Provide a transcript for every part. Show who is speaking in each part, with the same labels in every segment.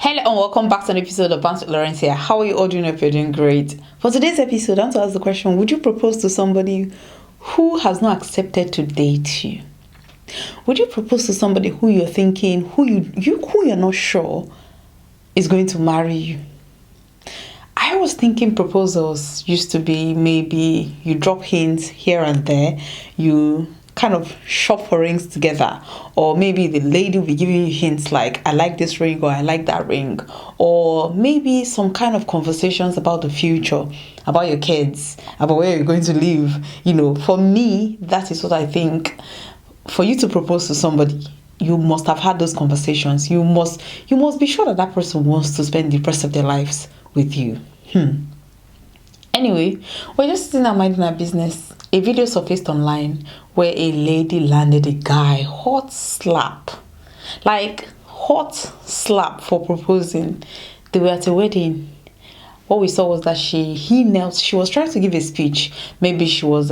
Speaker 1: Hello and welcome back to an episode of Bantz with Lawrencia. How are you all doing? If you're doing great. For today's episode, I want to ask the question: would you propose to somebody who has not accepted to date you? Would you propose to somebody who you're thinking, who you're not sure is going to marry you? I was thinking proposals used to be maybe you drop hints here and there, you kind of shop for rings together, or maybe the lady will be giving you hints like, I like this ring or I like that ring, or maybe some kind of conversations about the future, about your kids, about where you're going to live. For me, that is what I think. For you to propose to somebody, you must have had those conversations. You must be sure that person wants to spend the rest of their lives with you. Anyway, we're just sitting there minding our business. A video surfaced online where a lady landed a guy hot slap for proposing. They were at a wedding. What we saw was that he knelt. She was trying to give a speech. Maybe she was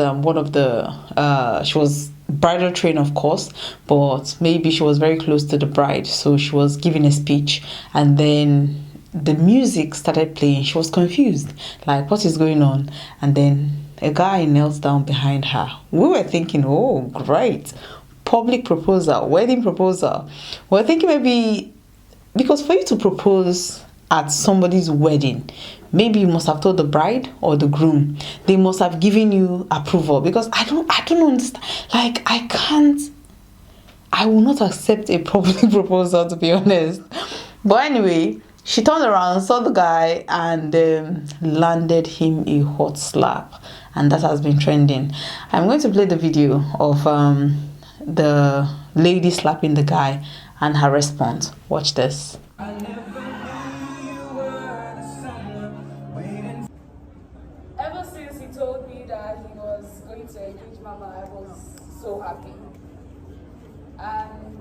Speaker 1: she was bridal train, of course, but maybe she was very close to the bride, so she was giving a speech, and then the music started playing. She was confused, like, what is going on? And then a guy knelt down behind her. We were thinking, oh, great, public proposal, wedding proposal. We're thinking maybe, because for you to propose at somebody's wedding, maybe you must have told the bride or the groom. They must have given you approval, because I don't understand. Like, I will not accept a public proposal, to be honest. But anyway, she turned around, saw the guy, and landed him a hot slap. And that has been trending. I'm going to play the video of the lady slapping the guy and her response. Watch this.
Speaker 2: Ever since he told me that he was going to engage Mama, I was so happy. And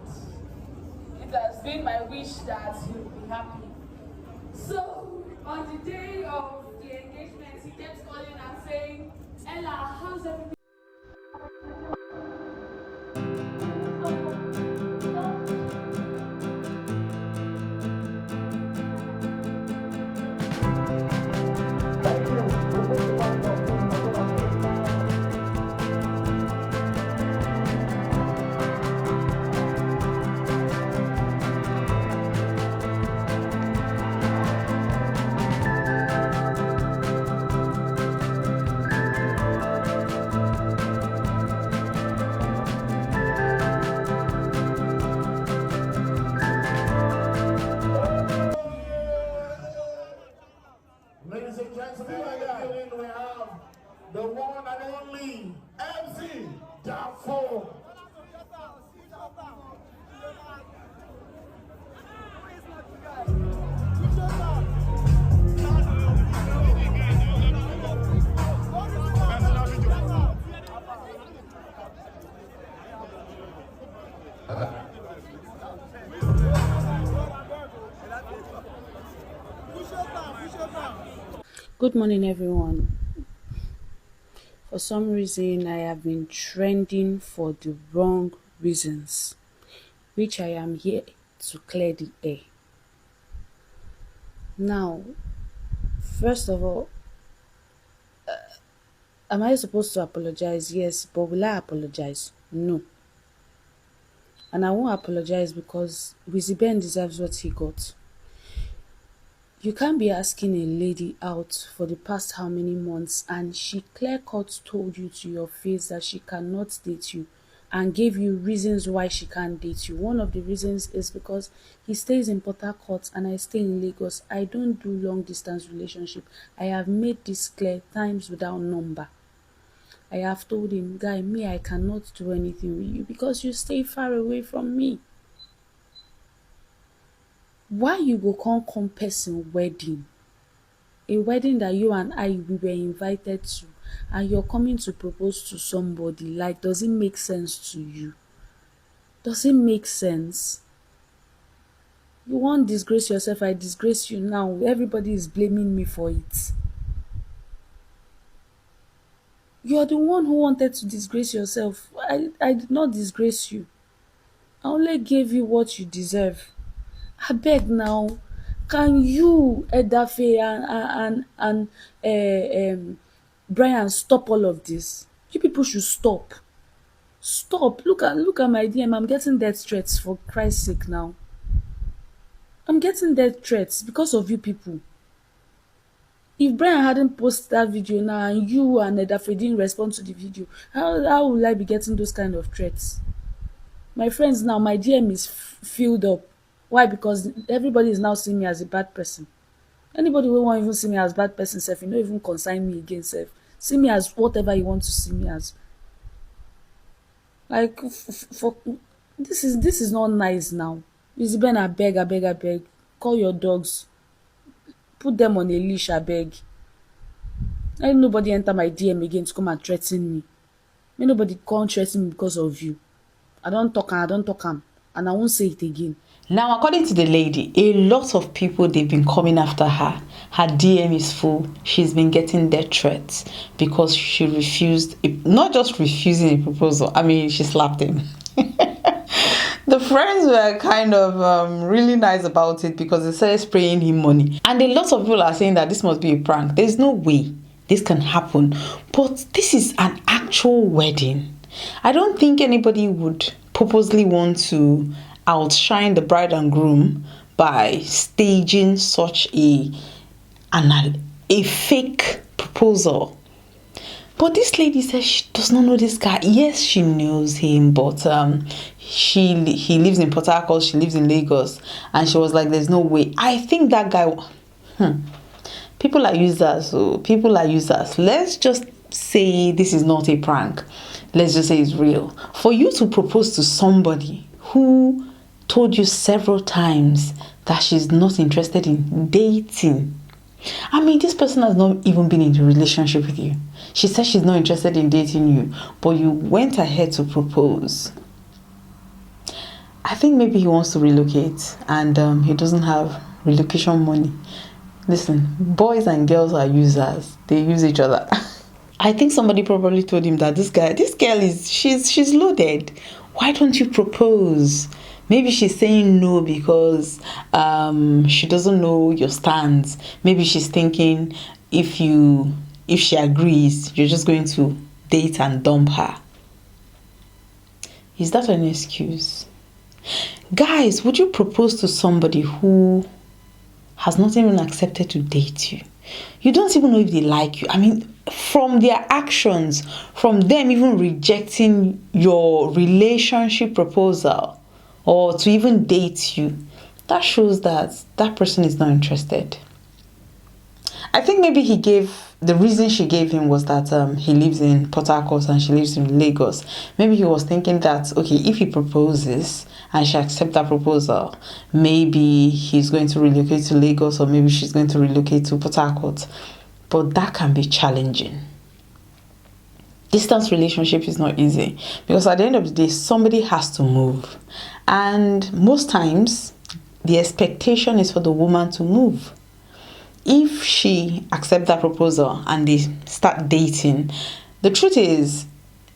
Speaker 2: it has been my wish that he will be happy. So, on the day of the engagement, he kept calling and saying, Ella, how's everything?
Speaker 3: Ladies and gentlemen, we have the one and only MC Dafo.
Speaker 4: Good morning, everyone. For some reason, I have been trending for the wrong reasons, which I am here to clear the air. Now, first of all, am I supposed to apologize? Yes, but will I apologize? No. And I won't apologize because Wizzy Ben deserves what he got. You can't be asking a lady out for the past how many months and she clear-cut told you to your face that she cannot date you and gave you reasons why she can't date you. One of the reasons is because he stays in Port Harcourt and I stay in Lagos. I don't do long distance relationship. I have made this clear times without number. I have told him, guy, me, I cannot do anything with you because you stay far away from me. Why you go come person wedding? A wedding that you and we were invited to, and you're coming to propose to somebody. Like, does it make sense to you? Does it make sense? You won't disgrace yourself, I disgrace you now. Everybody is blaming me for it. You're the one who wanted to disgrace yourself. I did not disgrace you. I only gave you what you deserve. I beg now. Can you, Edafe and Brian, stop all of this? You people should stop. Stop. Look at my DM. I'm getting death threats, for Christ's sake now. I'm getting death threats because of you people. If Brian hadn't posted that video now and you and Edafe didn't respond to the video, how will I be getting those kind of threats? My friends, now my DM is filled up. Why? Because everybody is now seeing me as a bad person. Anybody who won't even see me as bad person self, you don't even consign me again self. See me as whatever you want to see me as. Like, for this is not nice now. Isabel, I beg. Call your dogs. Put them on a leash, I beg. Let nobody enter my DM again to come and threaten me. May nobody come threaten me because of you. I don't talk am, and I won't say it again.
Speaker 1: Now, according to the lady, a lot of people, they've been coming after her. Her DM is full. She's been getting death threats because she refused, not just refusing a proposal. I mean, she slapped him. The friends were kind of really nice about it because they started spraying him money. And a lot of people are saying that this must be a prank. There's no way this can happen. But this is an actual wedding. I don't think anybody would purposely want to outshine the bride and groom by staging such a fake proposal. But this lady says she does not know this guy. Yes, she knows him, but he lives in Port Harcourt, she lives in Lagos, and she was like, there's no way. I think that guy, people are users, so people are users. Let's just say this is not a prank. Let's just say it's real. For you to propose to somebody who told you several times that she's not interested in dating. I mean, this person has not even been in a relationship with you. She says she's not interested in dating you, but you went ahead to propose. I think maybe he wants to relocate and he doesn't have relocation money. Listen, boys and girls are users. They use each other. I think somebody probably told him that this girl she's loaded. Why don't you propose? Maybe she's saying no because she doesn't know your stance. Maybe she's thinking if she agrees, you're just going to date and dump her. Is that an excuse? Guys, would you propose to somebody who has not even accepted to date you? You don't even know if they like you. I mean, from their actions, from them even rejecting your relationship proposal or to even date you, that shows that that person is not interested. I think maybe the reason she gave him was that he lives in Port Harcourt and she lives in Lagos. Maybe he was thinking that, okay, if he proposes and she accepts that proposal, maybe he's going to relocate to Lagos or maybe she's going to relocate to Port Harcourt. But that can be challenging. Distance relationship is not easy because at the end of the day, somebody has to move. And most times, the expectation is for the woman to move. If she accepts that proposal and they start dating, the truth is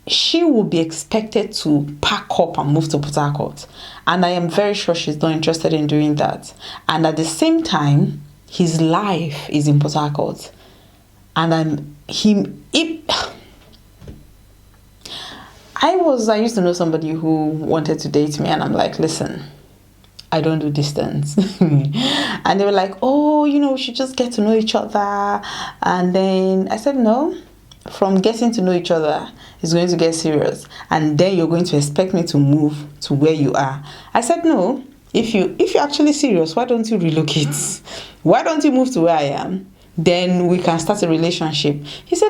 Speaker 1: she will be expected to pack up and move to Port Harcourt. And I am very sure she's not interested in doing that. And at the same time, his life is in Port Harcourt. And I used to know somebody who wanted to date me, and I'm like, listen, I don't do distance. And they were like, oh, we should just get to know each other. And then I said, no, from getting to know each other, it's going to get serious. And then you're going to expect me to move to where you are. I said, no, if you're actually serious, why don't you relocate? Why don't you move to where I am? Then we can start a relationship. He said,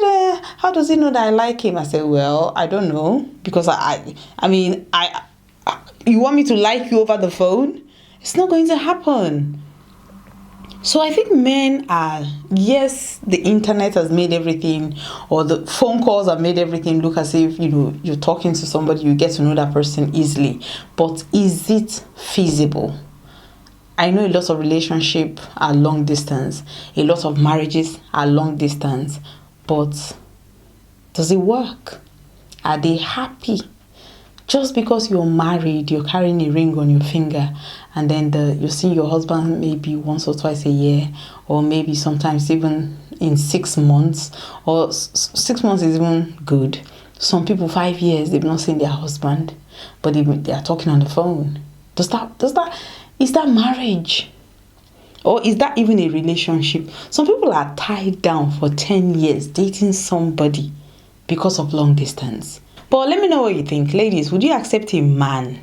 Speaker 1: how does he know that I like him? I said, well, I don't know. Because you want me to like you over the phone? It's not going to happen. So I think men yes, the internet has made everything, or the phone calls have made everything look as if, you're talking to somebody, you get to know that person easily. But is it feasible? I know a lot of relationships are long distance. A lot of marriages are long distance. But does it work? Are they happy? Just because you're married, you're carrying a ring on your finger, and then you're seeing your husband maybe once or twice a year, or maybe sometimes even in 6 months, or 6 months is even good. Some people 5 years they've not seen their husband, but they are talking on the phone. Is that marriage? Or is that even a relationship? Some people are tied down for 10 years dating somebody because of long distance. But let me know what you think. Ladies, would you accept a man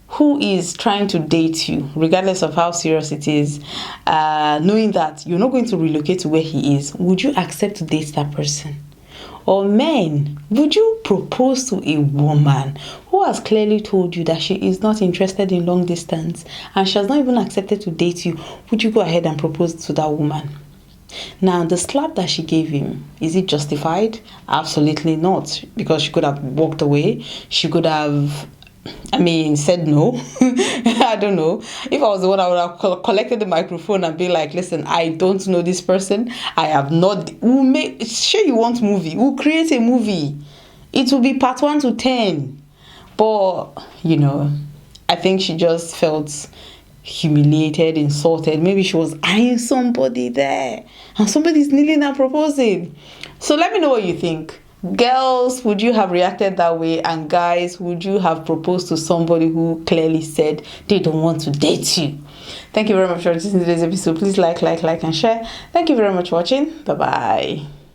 Speaker 1: who is trying to date you, regardless of how serious it is, knowing that you're not going to relocate to where he is? Would you accept to date that person? Or men, would you propose to a woman who has clearly told you that she is not interested in long distance and she has not even accepted to date you? Would you go ahead and propose to that woman? Now, the slap that she gave him, is it justified? Absolutely not, because she could have walked away. She could have, said no. I don't know. If I was the one, I would have collected the microphone and be like, listen, I don't know this person. I have not. Sure, you want movie? We'll create a movie. It will be part 1 to 10. But, I think she just felt humiliated, insulted. Maybe she was eyeing somebody there and somebody's kneeling and proposing. So let me know what you think. Girls, would you have reacted that way? And guys, would you have proposed to somebody who clearly said they don't want to date you? Thank you very much for listening to today's episode. Please like and share. Thank you very much for watching. Bye-bye.